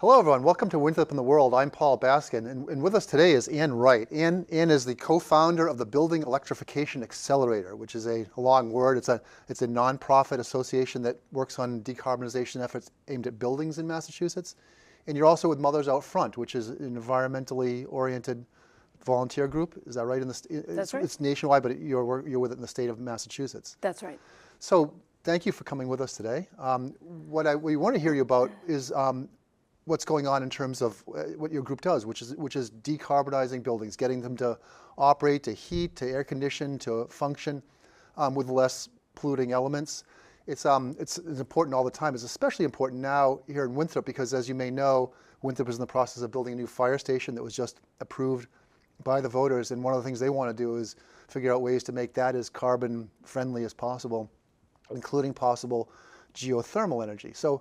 Hello everyone, welcome to Winthrop in the World. I'm Paul Baskin, and with us today is Wright. Ann is the co-founder of the Building Electrification Accelerator, which is a long word. It's a nonprofit association that works on decarbonization efforts aimed at buildings in Massachusetts. And you're also with Mothers Out Front, which is an environmentally oriented volunteer group. Is that right? That's right. It's nationwide, but you're with it in the state of Massachusetts. That's right. So thank you for coming with us today. What we want to hear you about is what's going on in terms of what your group does, which is decarbonizing buildings, getting them to operate, to heat, to air condition, to function with less polluting elements. It's important all the time. It's especially important now here in Winthrop because, as you may know, Winthrop is in the process of building a new fire station that was just approved by the voters, and one of the things they want to do is figure out ways to make that as carbon friendly as possible, including possible geothermal energy. So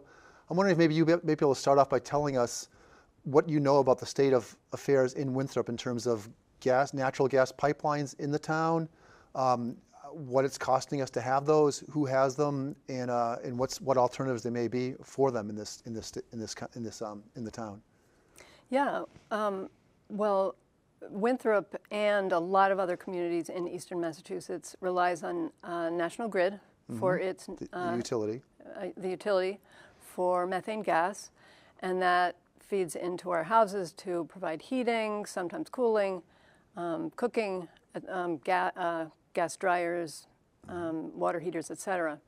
I'm wondering if maybe you may be able to start off by telling us what you know about the state of affairs in Winthrop in terms of natural gas pipelines in the town, what it's costing us to have those, who has them, and what alternatives there may be for them in the town. Yeah. Well, Winthrop and a lot of other communities in eastern Massachusetts relies on National Grid for its utility. The utility for methane gas, and that feeds into our houses to provide heating, sometimes cooling, cooking, gas dryers, water heaters, etc.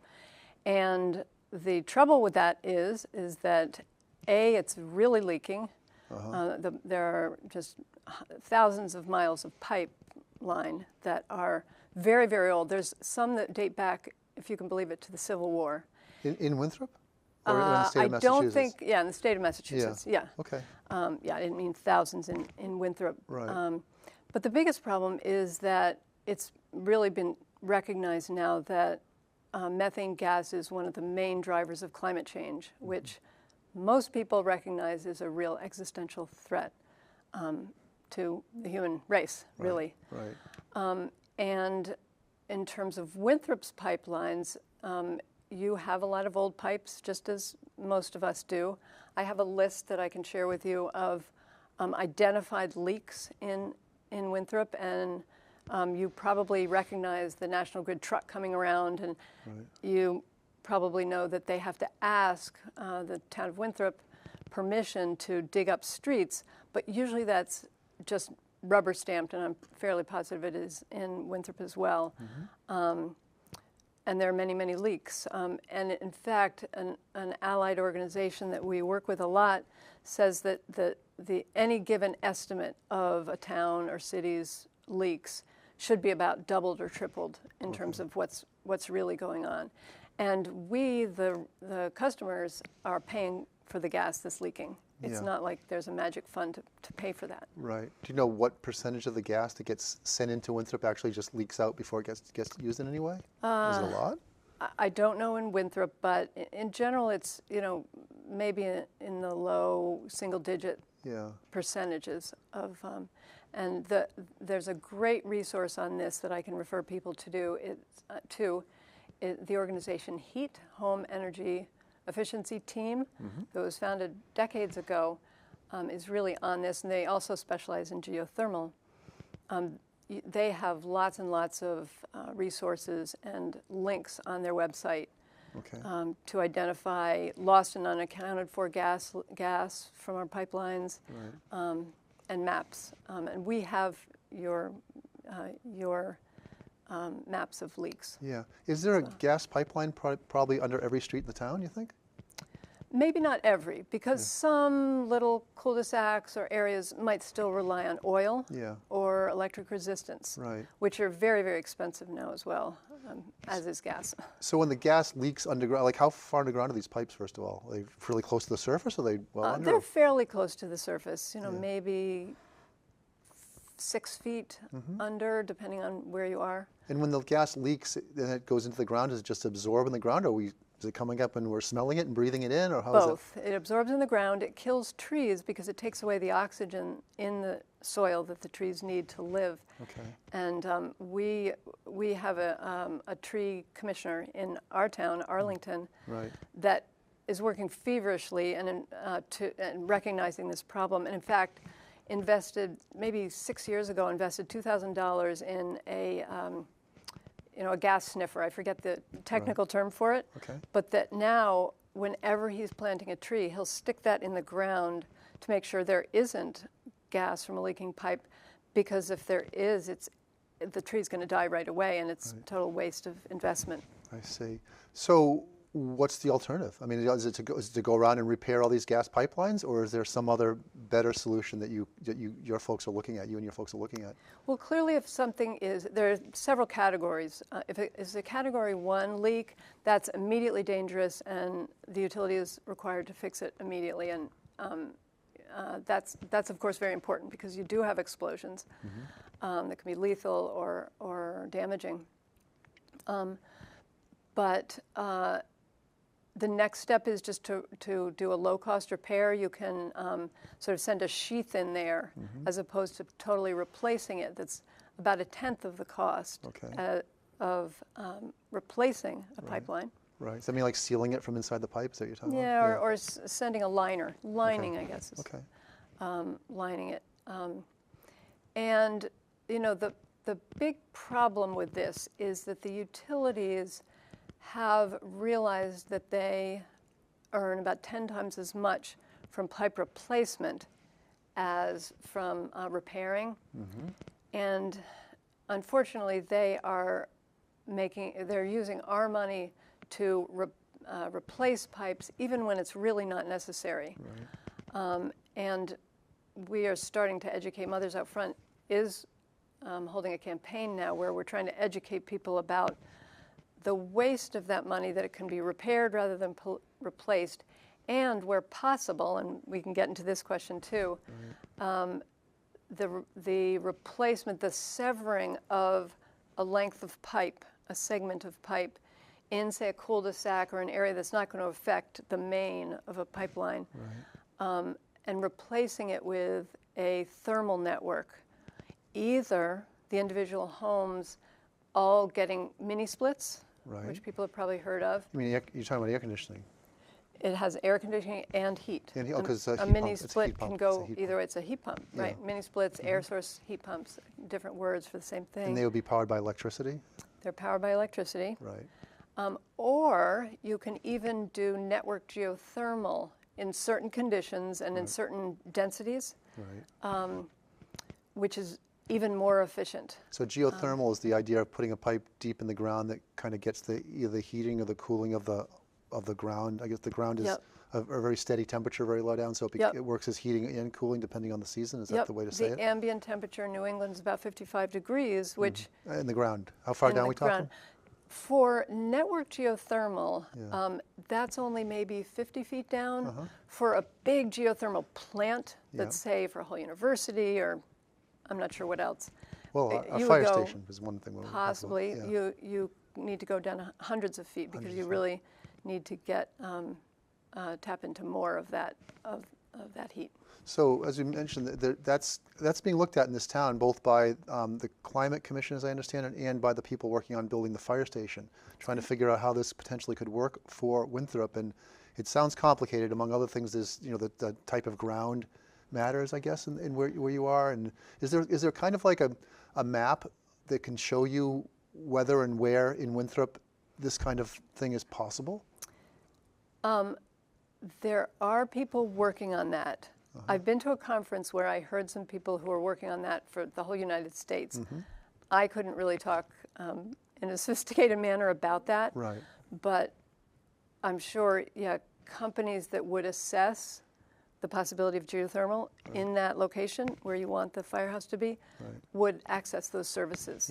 And the trouble with that is that it's really leaking. There are just thousands of miles of pipeline that are very, very old. There's some that date back, if you can believe it, to the Civil War. In Winthrop? Or in the state of Massachusetts? I don't think, in the state of Massachusetts, yeah. Okay. I didn't mean thousands in Winthrop. Right. But the biggest problem is that it's really been recognized now that methane gas is one of the main drivers of climate change, which most people recognize is a real existential threat to the human race, really. Right. And in terms of Winthrop's pipelines, you have a lot of old pipes, just as most of us do. I have a list that I can share with you of identified leaks in Winthrop, and you probably recognize the National Grid truck coming around, and you probably know that they have to ask the town of Winthrop permission to dig up streets, but usually that's just rubber stamped, and I'm fairly positive it is in Winthrop as well. And there are many, many leaks. And in fact, an allied organization that we work with a lot says that any given estimate of a town or city's leaks should be about doubled or tripled in terms of what's really going on. And we, the customers, are paying for the gas that's leaking. It's not like there's a magic fund to pay for that. Right. Do you know what percentage of the gas that gets sent into Winthrop actually just leaks out before it gets used in any way? Is it a lot? I don't know in Winthrop, but in general, it's maybe in the low single-digit percentages of. And there's a great resource on this that I can refer people to the organization HEAT, Home Energy Efficiency Team, that was founded decades ago, is really on this, and they also specialize in geothermal. They have lots and lots of resources and links on their website to identify lost and unaccounted for gas from our pipelines, and maps. And we have your maps of leaks. Yeah. Is there a gas pipeline probably under every street in the town, you think? Maybe not every, because some little cul-de-sacs or areas might still rely on oil or electric resistance, which are very, very expensive now as well, as is gas. So when the gas leaks underground, like how far underground are these pipes, first of all? Are they fairly close to the surface? Or are they well under? They're fairly close to the surface, maybe 6 feet under, depending on where you are. And when the gas leaks and it goes into the ground, does it just absorb in the ground, or is it coming up and we're smelling it and breathing it in, or how is it? Both. It absorbs in the ground. It kills trees because it takes away the oxygen in the soil that the trees need to live. Okay. And we have a tree commissioner in our town, Arlington, that is working feverishly and recognizing this problem, and in fact, invested maybe 6 years ago, invested $2,000 in a gas sniffer. I forget the technical term for it, but that now, whenever he's planting a tree, he'll stick that in the ground to make sure there isn't gas from a leaking pipe, because if there is, the tree's going to die right away, and it's a total waste of investment. I see. So what's the alternative? I mean, is it to go around and repair all these gas pipelines, or is there some other better solution that your folks are looking at, you and your folks are looking at? Well, clearly, if something there are several categories. If it is a Category 1 leak, that's immediately dangerous, and the utility is required to fix it immediately. And that's of course very important, because you do have explosions that can be lethal or damaging. But the next step is just to do a low-cost repair. You can sort of send a sheath in there, as opposed to totally replacing it. That's about 1/10 of the cost of replacing a pipeline. Right. Does that mean like sealing it from inside the pipes that you're talking about? Yeah, or sending a liner. Lining, I guess. Lining it. And, the big problem with this is that the utilities have realized that they earn about 10 times as much from pipe replacement as from repairing. And unfortunately, they're using our money to replace pipes even when it's really not necessary. And we are starting to educate. Mothers Out Front is holding a campaign now where we're trying to educate people about the waste of that money, that it can be repaired rather than replaced, and where possible, and we can get into this question too, the replacement, the severing of a length of pipe, a segment of pipe, in, say, a cul-de-sac or an area that's not going to affect the main of a pipeline, and replacing it with a thermal network. Either the individual homes all getting mini splits, which people have probably heard of. You mean you're talking about air conditioning? It has air conditioning and heat. A mini split can go either. It's a heat pump, right? Mini splits, air source heat pumps, different words for the same thing. And they would be powered by electricity? They're powered by electricity. Or you can even do network geothermal in certain conditions and in certain densities, which is even more efficient. So geothermal is the idea of putting a pipe deep in the ground that kind of gets either the heating or the cooling of the ground. I guess the ground is a very steady temperature, very low down, so it works as heating and cooling depending on the season. Is that the way to say it? The ambient temperature in New England is about 55 degrees, which... In the ground. How far down are we talking? For network geothermal, that's only maybe 50 feet down. For a big geothermal plant, let's say for a whole university, or I'm not sure what else. Well, a fire station is one thing. Possibly. You need to go down hundreds of feet, because you really need to get tap into more of that heat. So as you mentioned, that's being looked at in this town, both by the Climate Commission, as I understand it, and by the people working on building the fire station, trying to figure out how this potentially could work for Winthrop. And it sounds complicated. Among other things, there's the type of ground matters, I guess, in where you are. And is there kind of like a map that can show you whether and where in Winthrop this kind of thing is possible? There are people working on that. I've been to a conference where I heard some people who are working on that for the whole United States. I couldn't really talk in a sophisticated manner about that. But I'm sure, companies that would assess the possibility of geothermal in that location where you want the firehouse to be would access those services.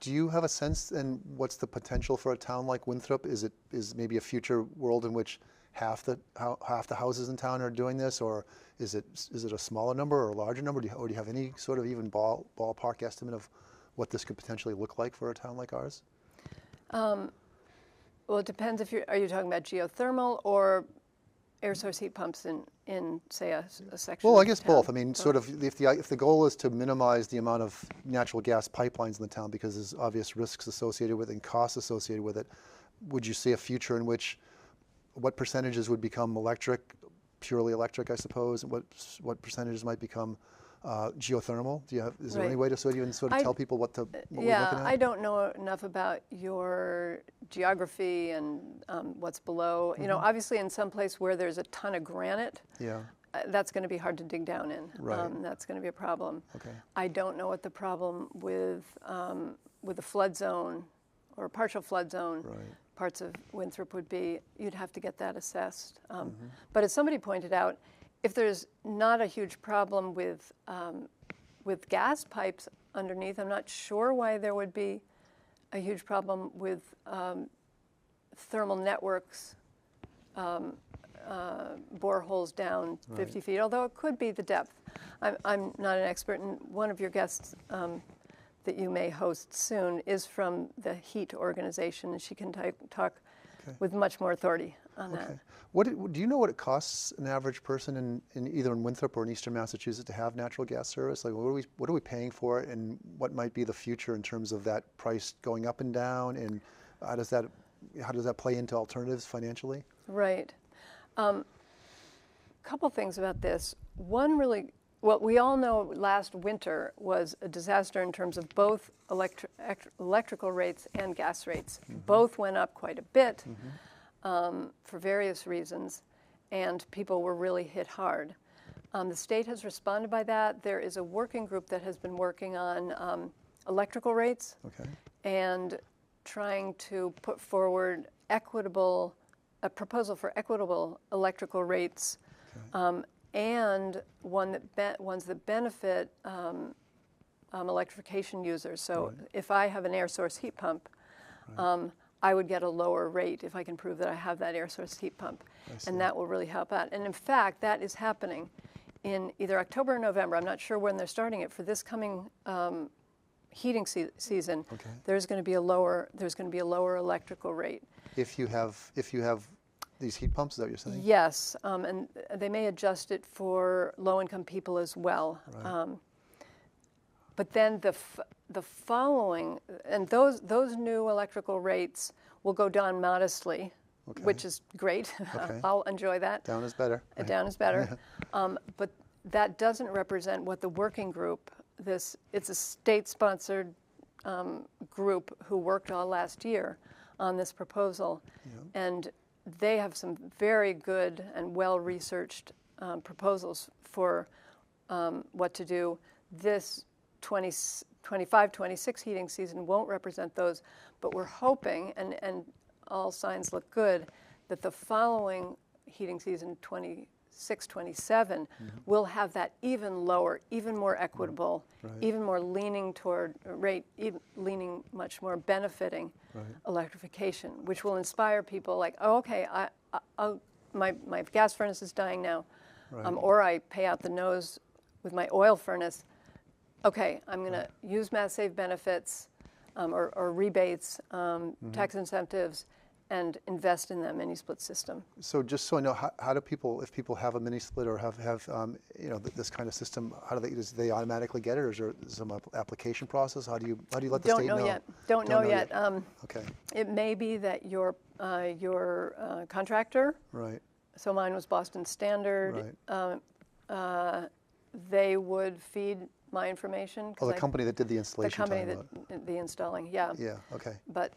Do you have a sense, and what's the potential for a town like Winthrop? Is maybe a future world in which half the houses in town are doing this, or is it a smaller number or a larger number? Or do you have any sort of even ballpark estimate of what this could potentially look like for a town like ours? Well, it depends are you talking about geothermal or air source heat pumps in say a section? Well, I guess both. I mean, sort of if the goal is to minimize the amount of natural gas pipelines in the town because there's obvious risks associated with it and costs associated with it, would you see a future in which what percentages would become electric, purely electric, I suppose, and what percentages might become geothermal? Is there any way to sort of tell people what we're looking at? I don't know enough about your geography and what's below. You know, obviously in some place where there's a ton of granite, that's going to be hard to dig down in. Right. That's going to be a problem. Okay. I don't know what the problem with a flood zone or a partial flood zone parts of Winthrop would be. You'd have to get that assessed. But as somebody pointed out, if there's not a huge problem with gas pipes underneath, I'm not sure why there would be a huge problem with thermal networks, boreholes down 50 feet, although it could be the depth. I'm not an expert, and one of your guests that you may host soon is from the HEAT organization, and she can talk with much more authority on that. Do you know what it costs an average person in either in Winthrop or in Eastern Massachusetts to have natural gas service? Like, what are we paying for it, and what might be the future in terms of that price going up and down, and how does that play into alternatives financially? Right. Couple things about this. One, really, well, we all know last winter was a disaster in terms of both electrical rates and gas rates. Both went up quite a bit. For various reasons, and people were really hit hard. The state has responded by that. There is a working group that has been working on electrical rates and trying to put forward a proposal for equitable electrical rates, and ones that benefit electrification users. So if I have an air source heat pump, I would get a lower rate if I can prove that I have that air source heat pump. And that will really help out. And in fact, that is happening in either October or November. I'm not sure when they're starting it. For this coming heating season, there's going to be a lower electrical rate. If you have these heat pumps, is that what you're saying? Yes, and they may adjust it for low-income people as well. But then the following, and those new electrical rates will go down modestly, which is great. I'll enjoy that. Down is better. Down is better. But that doesn't represent what the working group, it's a state-sponsored group who worked all last year on this proposal. And they have some very good and well-researched proposals for what to do. This 25-26 heating season won't represent those, but we're hoping, and all signs look good, that the following heating season, 26-27, will have that even lower, even more equitable, even more leaning toward rate, leaning much more benefiting electrification, which will inspire people like, oh, okay, my gas furnace is dying now, or I pay out the nose with my oil furnace. Okay, I'm going to use mass save benefits or rebates, tax incentives, and invest in that mini split system. So just so I know, how do people, if people have a mini split or have this kind of system, do they automatically get it, or is there some application process? How do you let the state know? Don't know yet. Okay. It may be that your contractor. So mine was Boston Standard. They would feed my information. Oh, the company that did the installation. The company the installing, Yeah, okay. But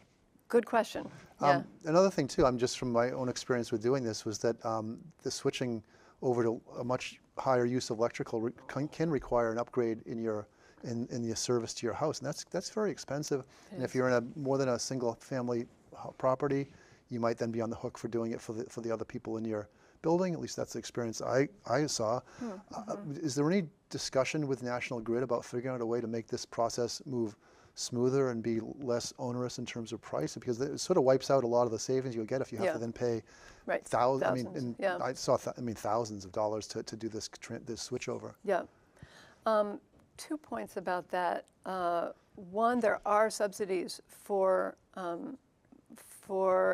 good question. Another thing too, just from my own experience with doing this, was that the switching over to a much higher use of electrical can require an upgrade in the service to your house, and that's very expensive. And if you're in more than a single family property, you might then be on the hook for doing it for the other people in your building. At least that's the experience I saw. Is there any discussion with National Grid about figuring out a way to make this process move smoother and be less onerous in terms of price? Because it sort of wipes out a lot of the savings you'll get if you have to then pay thousands. I saw thousands of dollars to do this switchover. 2 points about that. One, there are subsidies for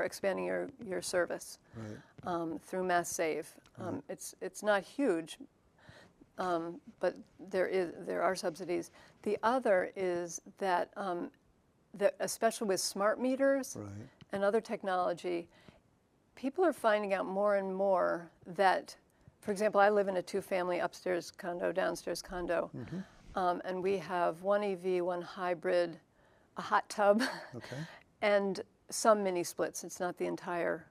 expanding your service through Mass Save. It's not huge, but there are subsidies. The other is that, especially with smart meters and other technology, people are finding out more and more that, for example, I live in a two-family upstairs condo, downstairs condo, and we have one EV, one hybrid, a hot tub, Okay. and some mini splits. It's not the entire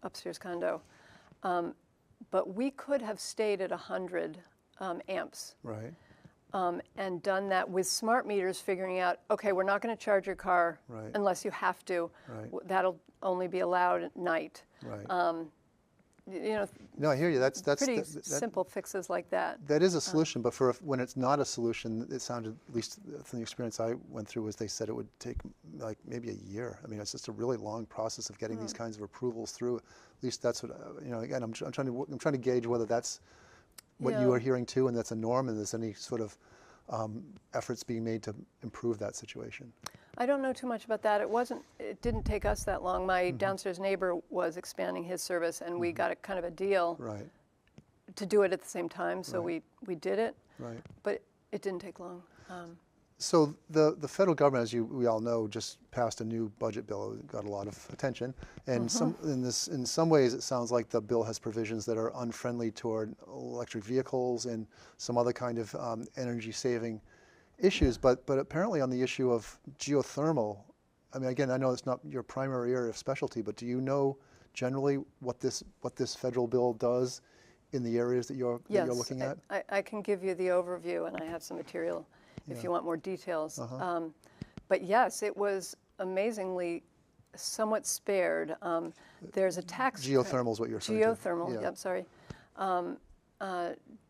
upstairs condo. But we could have stayed at 100 amps. Right. And done that with smart meters, figuring out, okay, we're not going to charge your car Right. unless you have to. Right. That'll only be allowed at night. Right. You know, No, I hear you. That's pretty simple fixes like that. That is a solution, but when it's not a solution, it sounded, at least from the experience I went through, was they said it would take like maybe a year. I mean, it's just a really long process of getting these kinds of approvals through. At least that's what again, I'm trying to gauge whether that's what you are hearing too, and that's a norm, and there's any sort of efforts being made to improve that situation. I don't know too much about that. It didn't take us that long. My downstairs neighbor was expanding his service, and we got a kind of a deal Right. to do it at the same time. So we did it, Right. but it didn't take long. So the federal government, as we all know, just passed a new budget bill. It got a lot of attention, and in some ways, it sounds like the bill has provisions that are unfriendly toward electric vehicles and some other kind of energy-saving issues. But apparently, on the issue of geothermal, I mean, again, I know it's not your primary area of specialty, but do you know generally what this federal bill does in the areas that you're looking at? I can give you the overview, and I have some material if you want more details. But yes, it was amazingly somewhat spared. There's a tax... Geothermal is what you're saying. Geothermal, yep, sorry.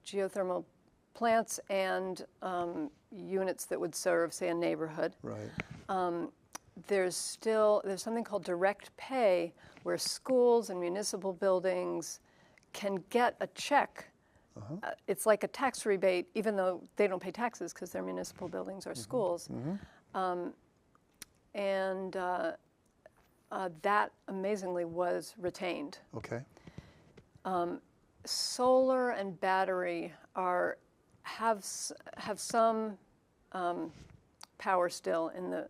Geothermal plants and units that would serve, say, a neighborhood. Right. There's something called direct pay, where schools and municipal buildings can get a check. It's like a tax rebate, even though they don't pay taxes because they're municipal buildings or schools. And that amazingly was retained. Okay. Solar and battery have some power still in the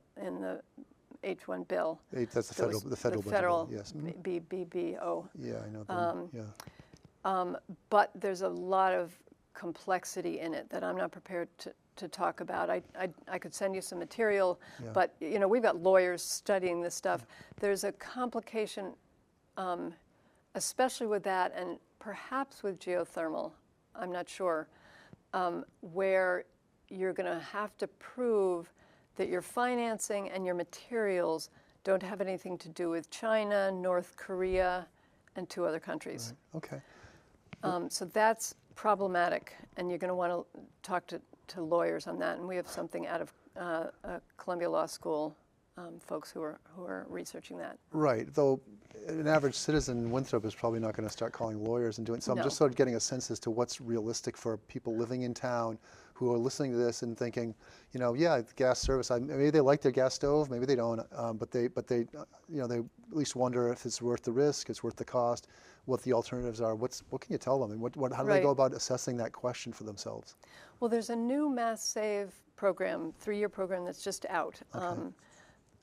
H1 bill. That's the federal bill. Yes. BBBO. Yeah, I know them. But there's a lot of complexity in it that I'm not prepared to talk about. I could send you some material, but we've got lawyers studying this stuff. There's a complication, especially with that, and perhaps with geothermal, I'm not sure, where you're going to have to prove that your financing and your materials don't have anything to do with China, North Korea, and 2 other countries. Right. Okay. So that's problematic, and you're going to want to talk to lawyers on that. And we have something out of Columbia Law School folks who are researching that. Right. Though an average citizen in Winthrop is probably not going to start calling lawyers and doing. So I'm just sort of getting a sense as to what's realistic for people living in town who are listening to this and thinking, yeah, gas service. Maybe they like their gas stove, maybe they don't, but they they at least wonder if it's worth the risk, it's worth the cost, what the alternatives are. What can you tell them, and how do they go about assessing that question for themselves? Well, there's a new Mass Save program, 3-year program that's just out. Okay.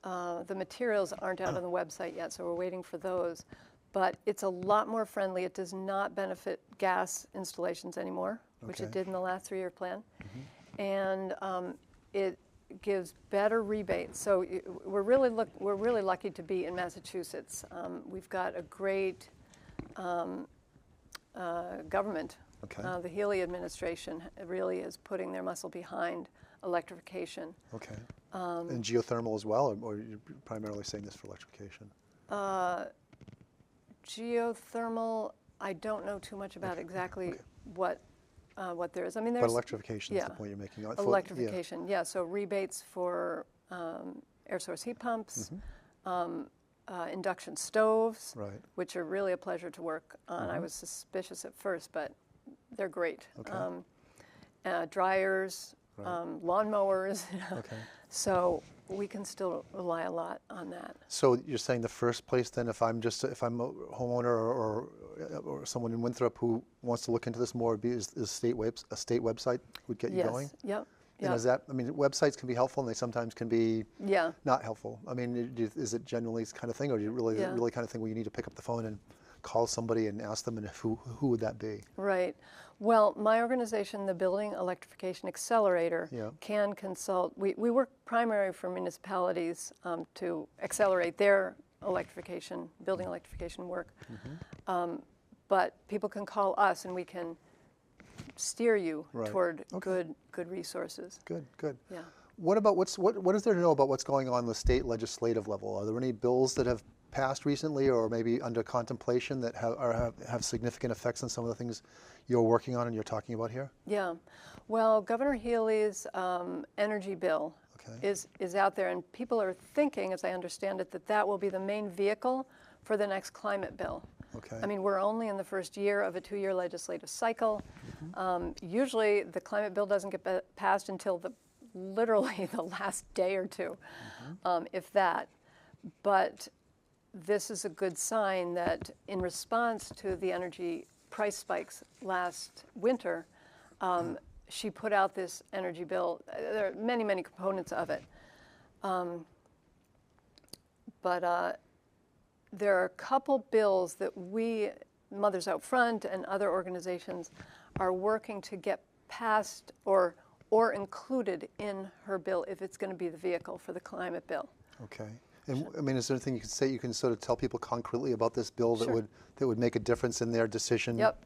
The materials aren't out on the website yet, so we're waiting for those. But it's a lot more friendly. It does not benefit gas installations anymore, which it did in the last 3-year plan. And it gives better rebates. So we're really lucky to be in Massachusetts. We've got a great government. The Healy administration really is putting their muscle behind electrification. Okay. And geothermal as well, or you're primarily saying this for electrification? Geothermal, I don't know too much about exactly what there is. I mean, there's... But electrification is the point you're making. Electrification, yeah. So rebates for air source heat pumps, induction stoves, which are really a pleasure to work on. I was suspicious at first, but they're great. Dryers, lawnmowers. So we can still rely a lot on that. So you're saying the first place then, if I'm a homeowner or someone in Winthrop who wants to look into this more, would be a state website would get you going? Yep. And is that, websites can be helpful and they sometimes can be not helpful. Is it generally this kind of thing, or do you really kind of thing where you need to pick up the phone and call somebody and ask them, and who would that be? Right. Well, my organization, the Building Electrification Accelerator, Yeah. can consult. We work primarily for municipalities to accelerate their building electrification work. But people can call us, and we can steer you toward good resources. Good. Yeah. What about what is there to know about what's going on the state legislative level? Are there any bills that have passed recently, or maybe under contemplation, that have significant effects on some of the things you're working on and you're talking about here? Yeah. Well, Governor Healy's energy bill is out there, and people are thinking, as I understand it, that will be the main vehicle for the next climate bill. Okay. I mean, we're only in the first year of a 2-year legislative cycle. Usually the climate bill doesn't get passed until literally the last day or two, if that. But this is a good sign that in response to the energy price spikes last winter, she put out this energy bill. There are many, many components of it. But there are a couple bills that we, Mothers Out Front and other organizations, are working to get passed or included in her bill if it's going to be the vehicle for the climate bill. Okay. And I mean, is there anything you could say, you can sort of tell people concretely about this bill that would make a difference in their decision? Yep.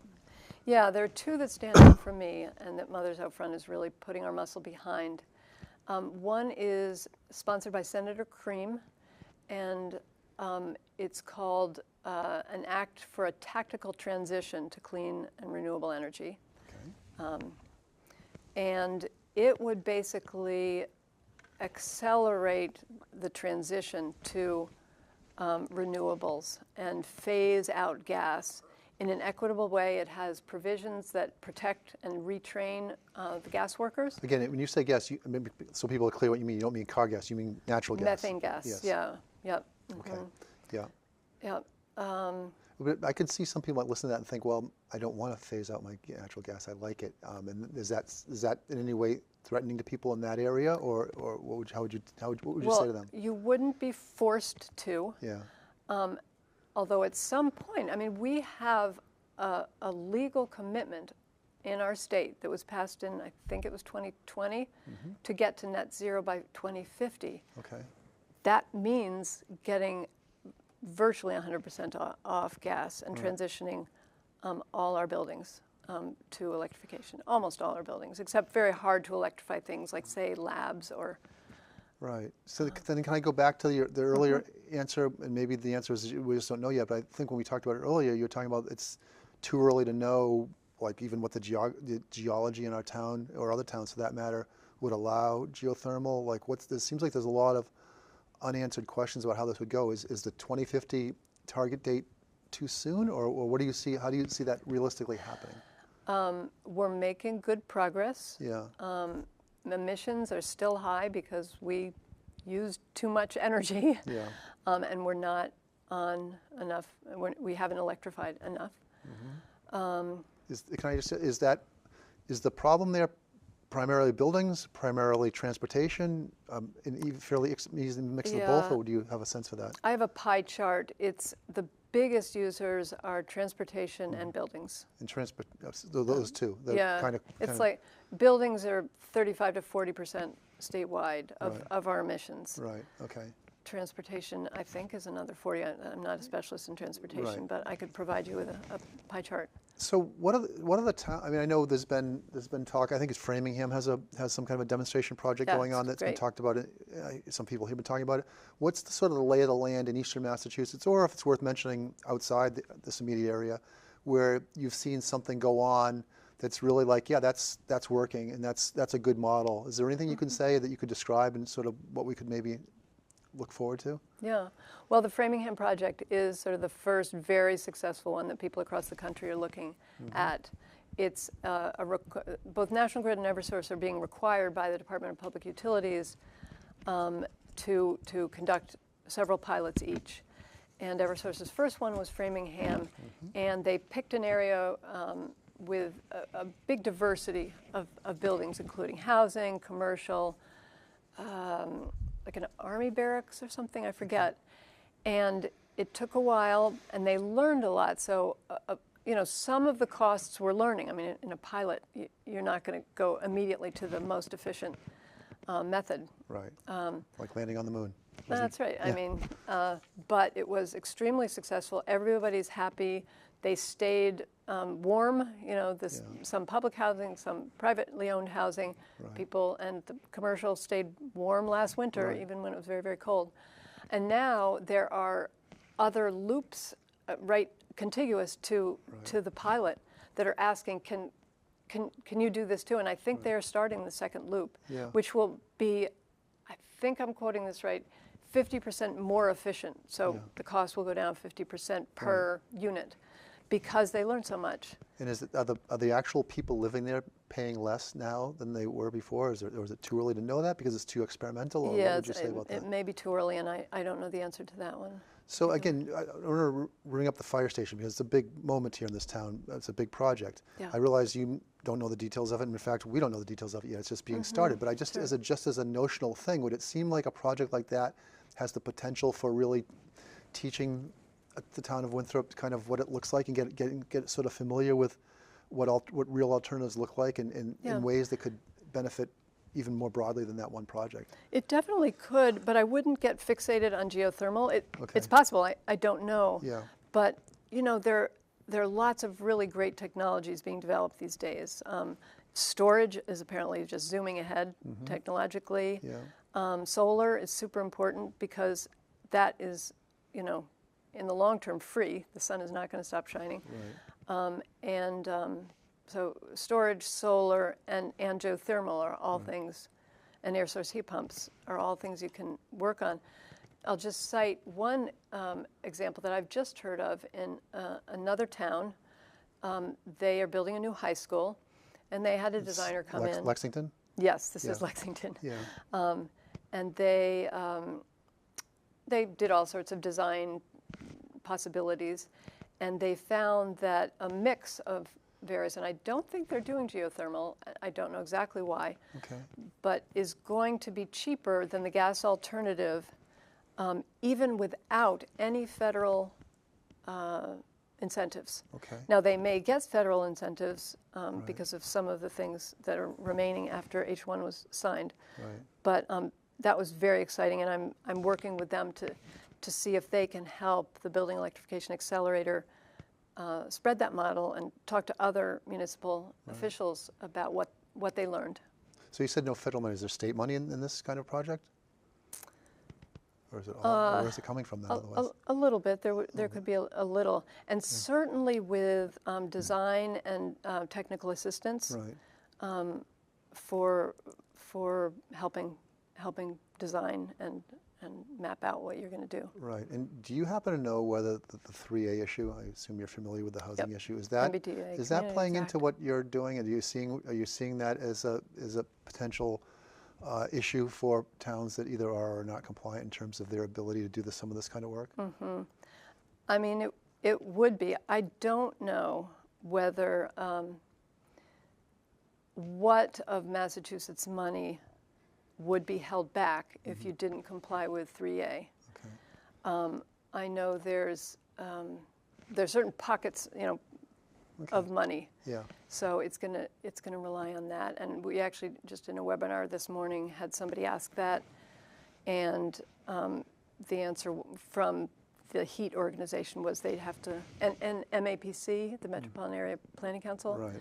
Yeah, there are two that stand out for me, and that Mothers Out Front is really putting our muscle behind. One is sponsored by Senator Cream, and it's called an Act for a Tactical Transition to Clean and Renewable Energy. Okay. And it would basically accelerate the transition to renewables and phase out gas in an equitable way. It has provisions that protect and retrain the gas workers. Again, when you say gas, so people are clear what you mean. You don't mean car gas, you mean natural gas. Methane gas, yes. Yeah, yep. Okay, yeah. Yep. But I could see some people might listen to that and think, well, I don't want to phase out my natural gas. I like it. And is that in any way threatening to people in that area, or what would you say to them? You wouldn't be forced to. Yeah. Although at some point, I mean, we have a legal commitment in our state that was passed in, I think it was 2020, to get to net zero by 2050. Okay. That means getting virtually 100% off gas and transitioning all our buildings to electrification. Almost all our buildings, except very hard to electrify things like, say, labs or... Right. So then can I go back to the earlier answer, and maybe the answer is we just don't know yet, but I think when we talked about it earlier, you were talking about it's too early to know, like even what the geology in our town, or other towns for that matter, would allow geothermal. Like seems like there's a lot of unanswered questions about how this would go. Is the 2050 target date too soon, or what do you see? How do you see that realistically happening? We're making good progress. Yeah. Emissions are still high because we use too much energy. Yeah. And we're not on enough. We haven't electrified enough. Can I just say, is the problem there primarily buildings, primarily transportation, and fairly easy mix of both, or do you have a sense for that? I have a pie chart. It's the biggest users are transportation and buildings. And those two. It's like buildings are 35 to 40% statewide of our emissions. Right. Okay. Transportation, I think, is another 40. I'm not a specialist in transportation, but I could provide you with a pie chart. So what are the towns? I mean, I know there's been talk. I think it's Framingham has some kind of a demonstration project going on that's been talked about. Some people have been talking about it. What's the sort of the lay of the land in Eastern Massachusetts, or if it's worth mentioning outside this immediate area, where you've seen something go on that's really like, yeah, that's working, and that's a good model. Is there anything you can say that you could describe and sort of what we could maybe look forward to? Yeah. Well, the Framingham project is sort of the first very successful one that people across the country are looking at. It's both National Grid and Eversource are being required by the Department of Public Utilities to conduct several pilots each. And Eversource's first one was Framingham, and they picked an area with a big diversity of buildings, including housing, commercial, like an army barracks or something, I forget. And it took a while, and they learned a lot. So, you know, some of the costs we're learning. I mean, in a pilot, you're not going to go immediately to the most efficient method. Right. Like landing on the moon. That's right. Yeah. I mean, but it was extremely successful. Everybody's happy. They stayed warm. You know, some public housing, some privately owned housing. Right. People and the commercial stayed warm last winter, Right. even when it was very, very cold. And now there are other loops right contiguous to the pilot that are asking, can you do this too? And I think they're starting the second loop, Yeah. which will be, I think I'm quoting this right, 50% more efficient. So the cost will go down 50% per unit because they learned so much. And are the actual people living there paying less now than they were before? Or is it too early to know that because it's too experimental? Or Yeah, what would you say about that? it may be too early, and I don't know the answer to that one. So again, I want to bring up the fire station because it's a big moment here in this town. It's a big project. Yeah. I realize you don't know the details of it. And in fact, we don't know the details of it yet. It's just being started. But I just, just as a notional thing, would it seem like a project like that has the potential for really teaching the town of Winthrop kind of what it looks like and get sort of familiar with what real alternatives look like in ways that could benefit even more broadly than that one project? It definitely could, but I wouldn't get fixated on geothermal. It's possible. I don't know. Yeah. But you know, there are lots of really great technologies being developed these days. Storage is apparently just zooming ahead technologically. Yeah. Solar is super important because that is, you know, in the long term free. The sun is not going to stop shining. Right. So storage, solar, and geothermal are all things, and air source heat pumps are all things you can work on. I'll just cite one example that I've just heard of in another town. They are building a new high school, and they had a designer come in. Lexington? Yes, this is Lexington. Yeah. And they did all sorts of design possibilities, and they found that a mix of various, and I don't think they're doing geothermal, I don't know exactly why, but is going to be cheaper than the gas alternative, even without any federal incentives. Now, they may get federal incentives because of some of the things that are remaining after H1 was signed, but that was very exciting, and I'm working with them to see if they can help the Building Electrification Accelerator spread that model and talk to other municipal officials about what they learned. So you said no federal money. Is there state money in this kind of project? Or is it all, where is it coming from then otherwise? A little bit. There could be a little. And certainly with design and technical assistance for helping design and map out what you're going to do. Right. And do you happen to know whether the 3A issue, I assume you're familiar with the housing issue, is that playing into what you're doing? And are you seeing that as a potential issue for towns that either are or are not compliant in terms of their ability to do some of this kind of work? I mean, it would be. I don't know whether what of Massachusetts money would be held back if you didn't comply with 3A. I know there's certain pockets, you know, of money. So it's gonna rely on that. And we actually just in a webinar this morning had somebody ask that, and the answer from the HEAT organization was they'd have to, and MAPC, the Metropolitan Area Planning Council,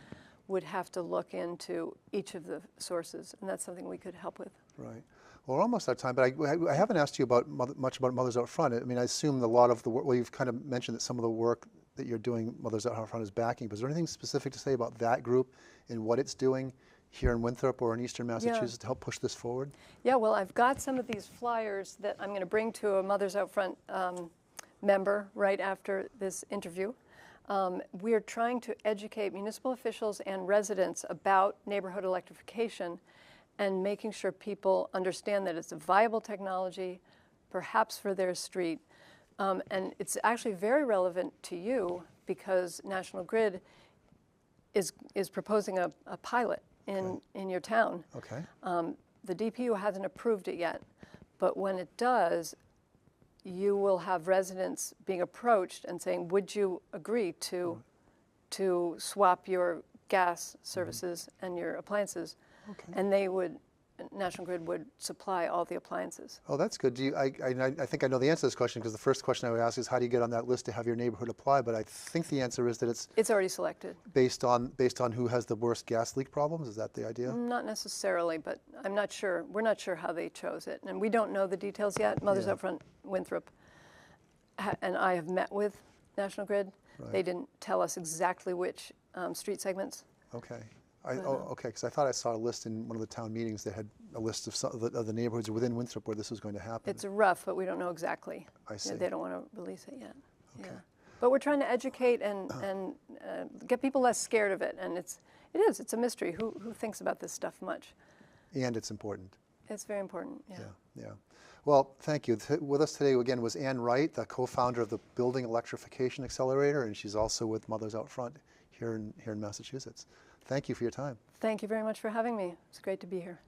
would have to look into each of the sources, and that's something we could help with. Right. Well, we're almost out of time, but I haven't asked you about much about Mothers Out Front. I mean, I assume a lot of the work, well, you've kind of mentioned that some of the work that you're doing, Mothers Out Front, is backing, but is there anything specific to say about that group and what it's doing here in Winthrop or in Eastern Massachusetts to help push this forward? Yeah, well, I've got some of these flyers that I'm going to bring to a Mothers Out Front member right after this interview. We're trying to educate municipal officials and residents about neighborhood electrification and making sure people understand that it's a viable technology, perhaps for their street. And it's actually very relevant to you because National Grid is proposing a pilot in your town. Okay. The DPU hasn't approved it yet, but when it does, you will have residents being approached and saying, would you agree to swap your gas services and your appliances? Okay. And National Grid would supply all the appliances. Oh, that's good. I think I know the answer to this question, because the first question I would ask is, how do you get on that list to have your neighborhood apply? But I think the answer is that it's already selected. Based on who has the worst gas leak problems. Is that the idea? Not necessarily, but I'm not sure. We're not sure how they chose it, and we don't know the details yet. Mothers Up Front, Winthrop, and I have met with National Grid. Right. They didn't tell us exactly which street segments. Okay. Okay, because I thought I saw a list in one of the town meetings that had a list of some of the neighborhoods within Winthrop where this was going to happen. It's rough, but we don't know exactly. I see. They don't want to release it yet. Okay. Yeah. But we're trying to educate and get people less scared of it. And it's a mystery. Who thinks about this stuff much? And it's important. It's very important, yeah. Yeah. Well, thank you. With us today again was Ann Wright, the co-founder of the Building Electrification Accelerator, and she's also with Mothers Out Front here in Massachusetts. Thank you for your time. Thank you very much for having me. It's great to be here.